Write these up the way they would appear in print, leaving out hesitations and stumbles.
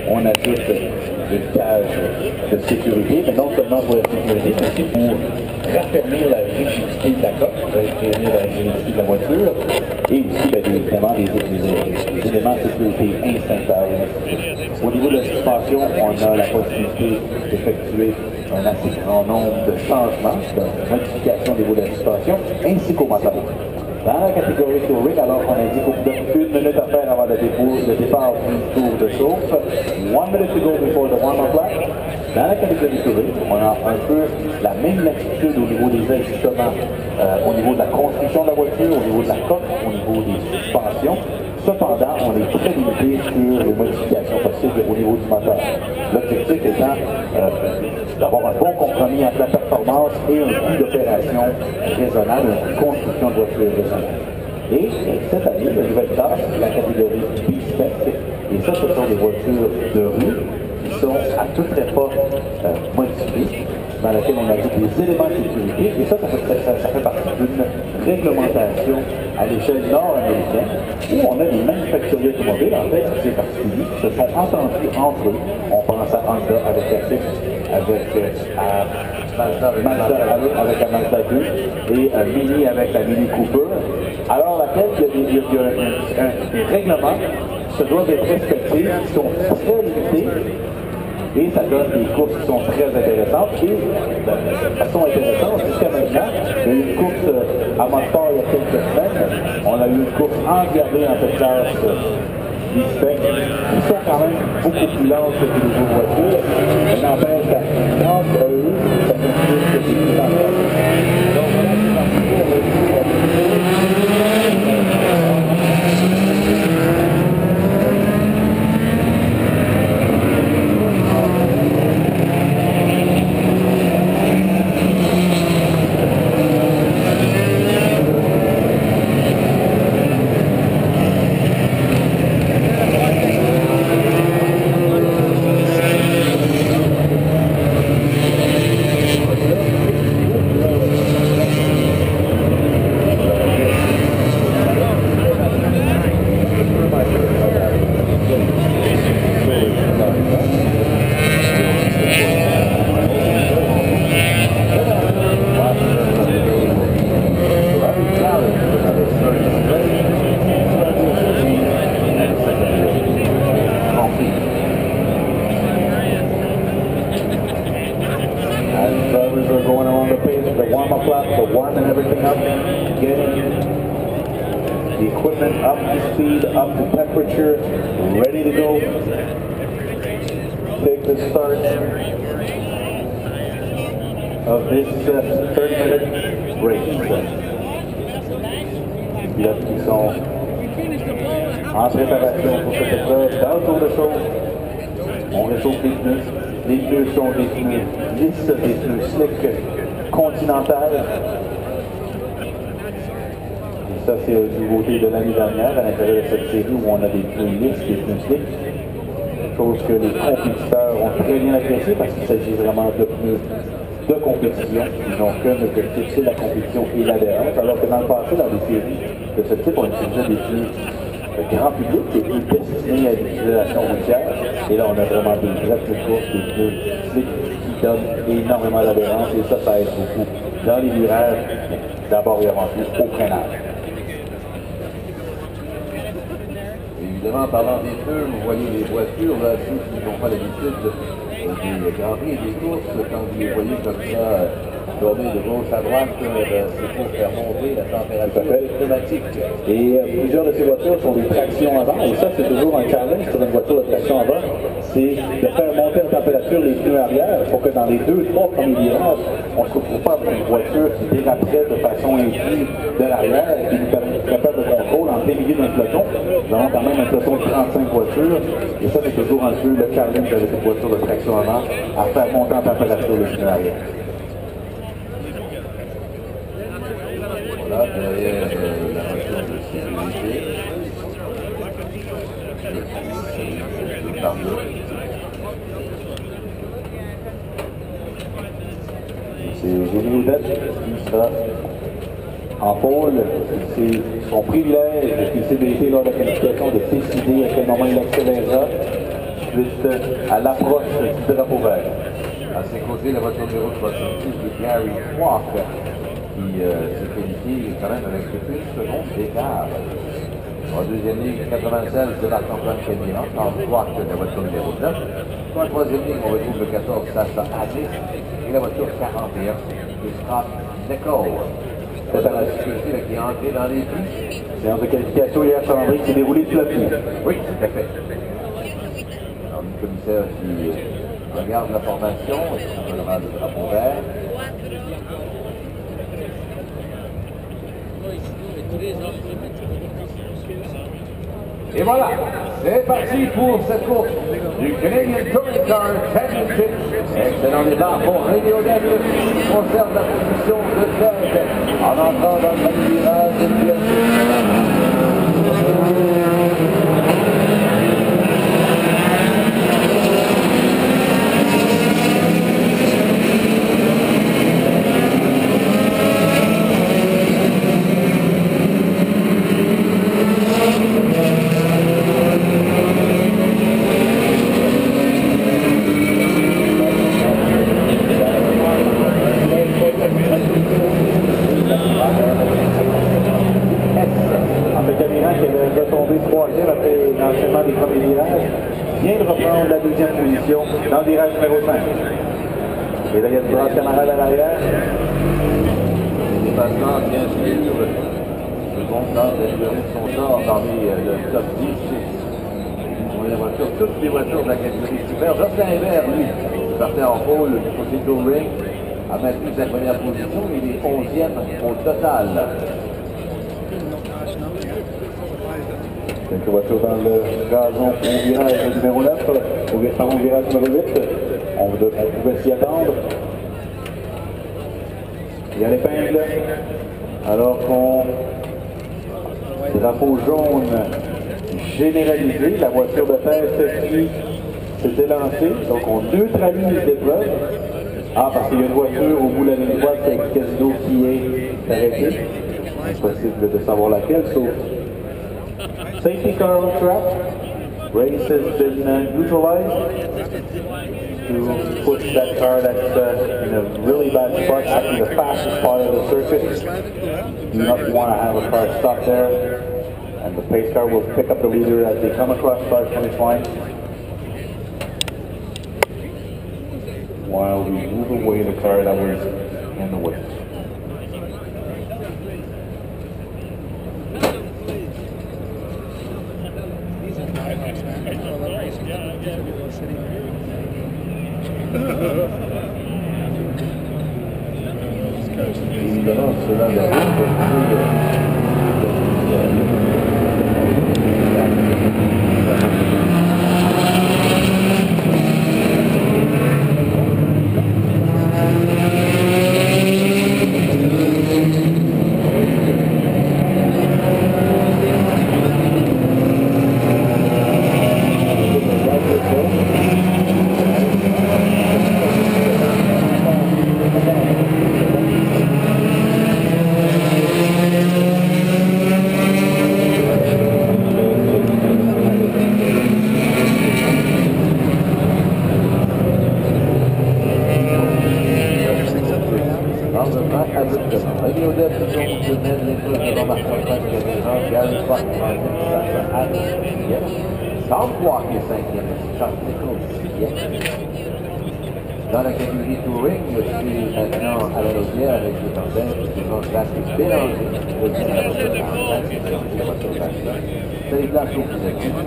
on ajoute une cage de sécurité, mais non seulement pour la sécurité, mais aussi pour raffermir la rigidité de la coque, raffermir la rigidité de la voiture, et aussi évidemment des éléments de sécurité instinctifs. Au niveau de la suspension, on a la possibilité d'effectuer un assez grand nombre de changements, de modifications au niveau de la suspension, ainsi qu'au moteur. Dans la catégorie Touring, alors qu'on indique au bout d'1 minute à faire avant le départ du tour de chauffe, 1 minute to go before the warm-up lap. Dans la catégorie Touring, on a un peu la même latitude au niveau des ajustements, au niveau de la construction de la voiture, au niveau de la coque, au niveau des suspensions. Cependant, on est très limité sur les modifications possibles au niveau du moteur. L'objectif étant d'avoir un bon compromis entre la performance et un coût d'opération raisonnable, une construction de voiture raisonnable. Et cette année, la nouvelle classe, la catégorie B-Spec, et ça, ce sont des voitures de rue qui sont à toute époque modifiées, dans laquelle on ajoute des éléments de sécurité, et ça fait partie d'une réglementation à l'échelle nord-américaine, où on a des manufacturiers automobiles, en fait, ces particuliers, qui se sont entendus entre eux. On pense à Honda avec la FIC, avec Mazda avec la Mazda 2, et Mini avec la Mini Cooper, alors laquelle il y a des règlements qui se doivent être respectés, qui sont très limités, et ça donne des courses qui sont très intéressantes. Et de façon intéressante, jusqu'à maintenant, il y a eu une course à Montfort il y a quelques semaines. On a eu une course engardée en cette classe B-Spec. Ils sont quand même beaucoup plus lentes que les nouveaux voitures. Mais n'empêche qu'à grâce à eux, ça fait plus que des plus lentes. Donc voilà, c'est parti pour le the equipment up to speed, up to temperature, ready to go. Take the start of this 30-minute race. Les pilotes qui sont en préparation pour cette épreuve dans le tour de chauffe. On réchauffe les pneus. Les pneus sont des pneus lisses, des pneus slick Continental. Ça, c'est une nouveauté de l'année dernière à l'intérieur de cette série où on a des pneus lisses, des pneus slick. Chose que les compétiteurs ont très bien apprécié parce qu'il s'agit vraiment de pneus de compétition. Ils n'ont qu'un objectif, c'est la compétition et l'adhérence. Alors que dans le passé, dans les séries de ce type, on utilisait des pneus grand public, des pneus destinés à l'utilisation routière. Et là, on a vraiment des vrais pneus courses, des pneus slick qui donnent énormément d'adhérence et ça aide beaucoup dans les virages, d'abord et avant tout au freinage. Évidemment, en parlant des pneus, vous voyez les voitures, là, ceux qui n'ont pas l'habitude des Grands Prix et des courses, quand vous les voyez comme ça, tourner de gauche à droite, c'est pour faire monter la température pneumatique. Et plusieurs de ces voitures sont des tractions avant, et ça, c'est toujours un challenge sur une voiture de traction avant, c'est de faire monter la température des pneus arrière pour que dans les 2-3 premiers virages, on ne se retrouve pas avec une voiture qui déraperait de façon indue de l'arrière et qui nous permet de faire de contrôle en plein milieu d'un peloton. Nous avons quand même un peloton de 35 voitures, et ça, c'est toujours un peu le challenge avec une voiture de traction avant, à faire monter en température les pneus arrière. Voilà, derrière la voiture de sécurité. Le pare-brise. C'est Génie Odette qui sera en pôle. C'est son privilège de PCBT lors de la qualification de décider à quel moment il accélérera. suite à l'approche du drapeau vert. À ses côtés, la voiture numéro 66 de Gary Walk, qui s'est qualifié quand même avec une seconde d'écart. En deuxième ligne, 96 de Marc-Antoine Caméran, Charles Walk de la voiture numéro 9. En troisième ligne, on retrouve le 14 Sasha Addis et la voiture 41 de Scott Nicole. C'est à la sécurité qui est entrée dans les buts. Séance de qualification hier sur André qui s'est déroulée tout à coup. Oui, tout à fait. Alors, le commissaire qui regarde la formation, et tout simplement le drapeau vert. Et voilà, c'est parti pour cette course du Canadian Touring Car Championship. Excellent départ pour Rémi Odette, qui conserve la position de tête en entrant dans le virage de vient de reprendre la deuxième position dans le virage numéro 5. Et là, il y a une grande camarade à l'arrière. Les dépassements, bien sûr, le bon temps d'assurer son sort parmi le top 10. On la voiture, toutes les voitures de la catégorie super. Jocelyn Hébert, lui, partait en pôle du côté touring, a maintenu sa première position. Il est 11e au total. Quelques voitures dans le gazon au virage numéro 9, au virage numéro 8. On pouvait s'y attendre. Il y a l'épingle, alors qu'on drapeau jaune généralisé, la voiture de tête qui s'était lancée. Donc on neutralise l'épreuve. Ah, parce qu'il y a une voiture au bout de la ligne droite avec Casino qui est arrêtée. Impossible de savoir laquelle, sauf safety car on track. Race has been neutralized to push that car that's in a really bad spot after the fastest part of the circuit. You do not want to have a car stop there, and the pace car will pick up the leader as they come across start finish line. While we move away the car that was in the way. Évidemment, cela va dans la catégorie touring, je suis maintenant à la Laudière avec le tandem qui vont se mélanger. Je viens à la voiture 45, c'est la voiture 25. C'est les places au plus actifs.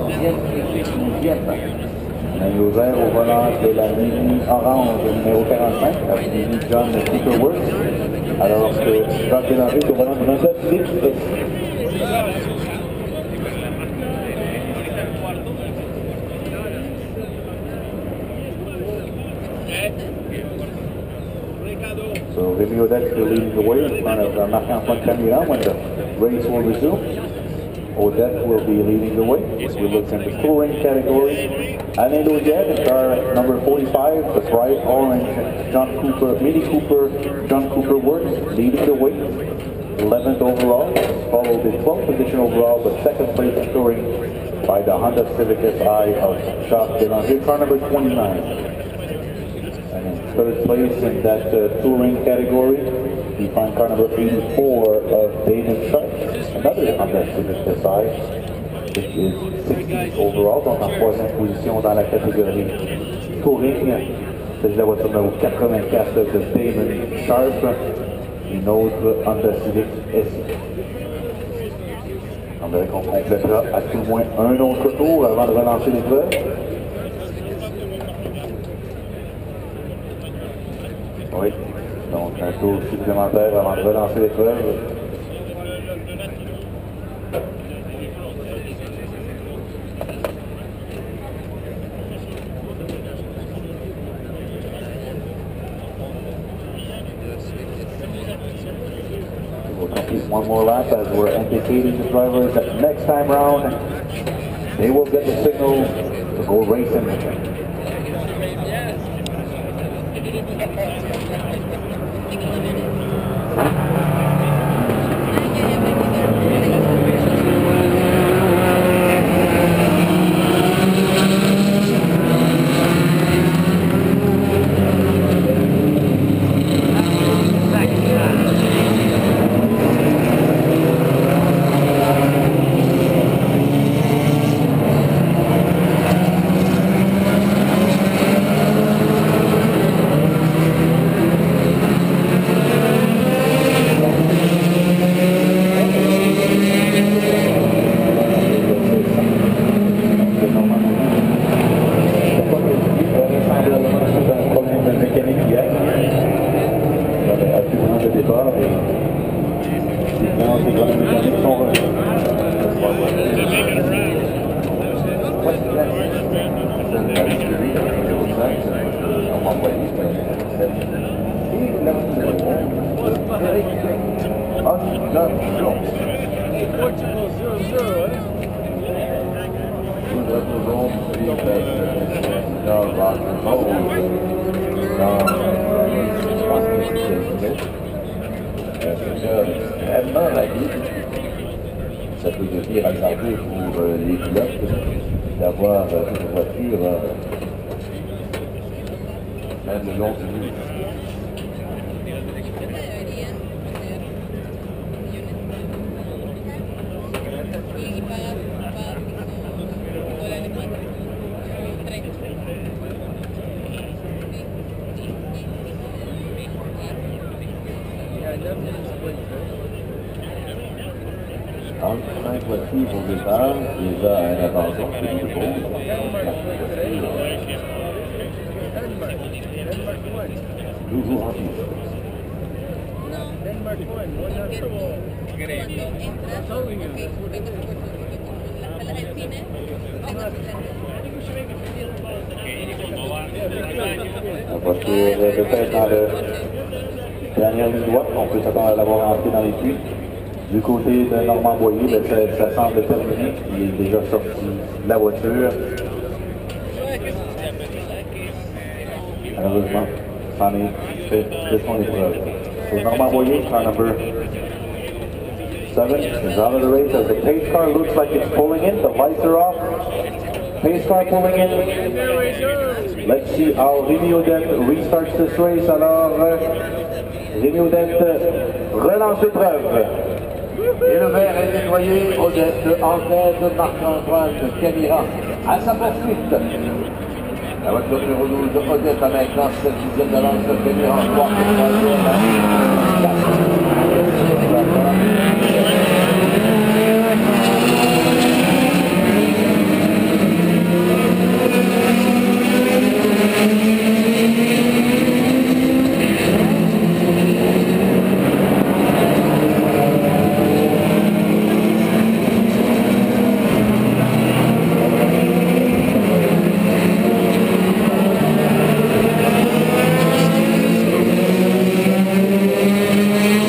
10e et 12e. Maillot vert au volant de la Mini orange numéro 45, la Mini John Cooperworth, alors que Jacques Bélanger est au volant du 29 Philippe. So Rémi Odette will lead the way in front of Marc-Antoine Caméran when the race will resume. Odette will be leading the way. We look in the touring category. Alain Laudière in car number 45, the bright orange Mini Cooper John Cooperworth leading the way. 11th overall, followed in 12th position overall, but second place in touring by the Honda Civic SI of Jacques Bélanger, car number 29. And in third place in that touring category, we find car number 84 of David Sharp, another Honda Civic SI, which is 60 overall, donc en troisième position dans la catégorie touring. C'est la voiture numéro 84 de Damon Sharp, une autre Honda Civic SI. On dirait qu'on complétera à tout le moins un autre tour avant de relancer l'épreuve. Oui, donc un tour supplémentaire avant de relancer l'épreuve. We'll complete one more lap as we're indicating the drivers that next time round they will get the signal to go racing. Ça peut devenir hasardeux pour les pilotes d'avoir une voiture même le long du mur. Entre 5 voitures au départ, déjà un avantage, c'est du bon. Toujours en piste. La voiture de tête dans le dernière ligne droite, on peut s'attendre à l'avoir entrée dans les puits. Du côté de Normand Boyer, ça semble terminé. Il est déjà sorti de la voiture. Malheureusement, c'en est fait de son épreuve. So Normand Boyer, car number 7, is out of the race as the pace car looks like it's pulling in. The lights are off. Pace car pulling in. Let's see how Rémi Audette restarts this race. Alors, Rémi Audette relance l'épreuve. Et le verre est nettoyé, Audette en tête de Marc-Antoine Camira à sa poursuite. La voiture numéro 12 de Audette a maintenant 7 dixièmes d'avance de Camira en 3 Thank you.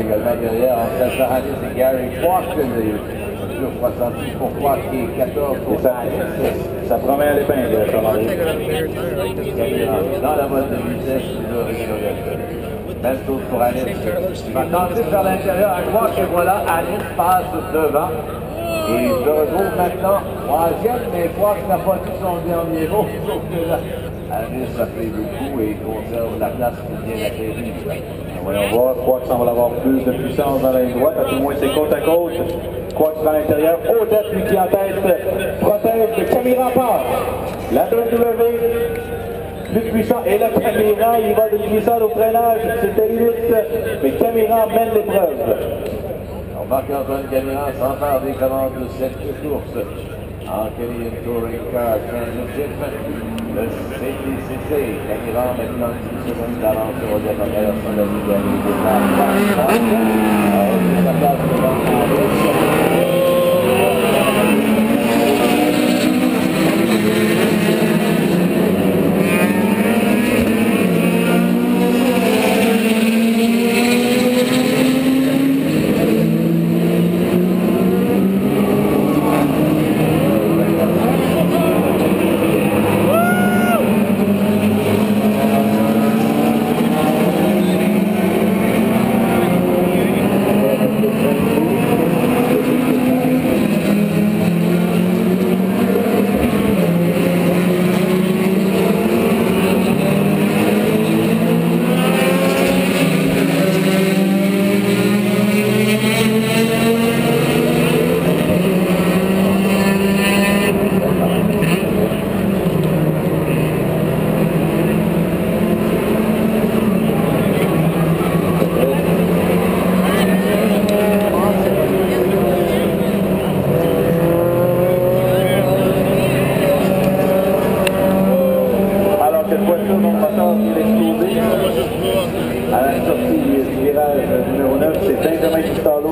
également derrière entre Saranis et Gary Quark. Sur 70 pour Quark et 14 pour Saranis. Ça promet à l'épingle, dans la boîte de vitesse de Richelieu. Même chose pour Alice. Il va tenter vers l'intérieur à Quark et voilà, Alice passe devant. Et il se retrouve maintenant troisième, mais Quark n'a pas dit son dernier mot. Sauf que là, Alice a pris le coup et conserve la place pour bien atterrir. Voyons voir, Quark semble avoir plus de puissance dans la ligne droite, à tout le moins c'est côte à côte. Quark sera à l'intérieur, Odette lui qui en tête, protège, Camira part. La WWE, plus puissant, et le Camira, il va de glissade au freinage, c'était limite, mais Camira mène l'épreuve. Marc-Antoine Camira s'empare des commandes de cette course en Canadian Touring Car Championship. Le CTCC, Camira maintenant 10 secondes d'avance sur Odette en traversant la ligne des départs.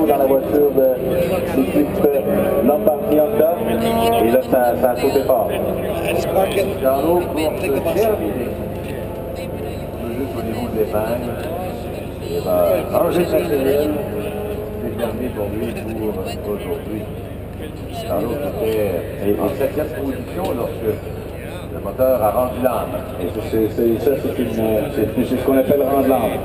dans la voiture de l'équipe Lombardi Honda. Et là, ça a sauté fort. Carlo pour se terminer. Juste au niveau des vannes. Il va changer de matériel. C'est terminé pour lui pour aujourd'hui. Carlo était en 7e position lorsque le moteur a rendu l'âme. Et c'est ce qu'on appelle rendre l'âme.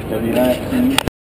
Camila qui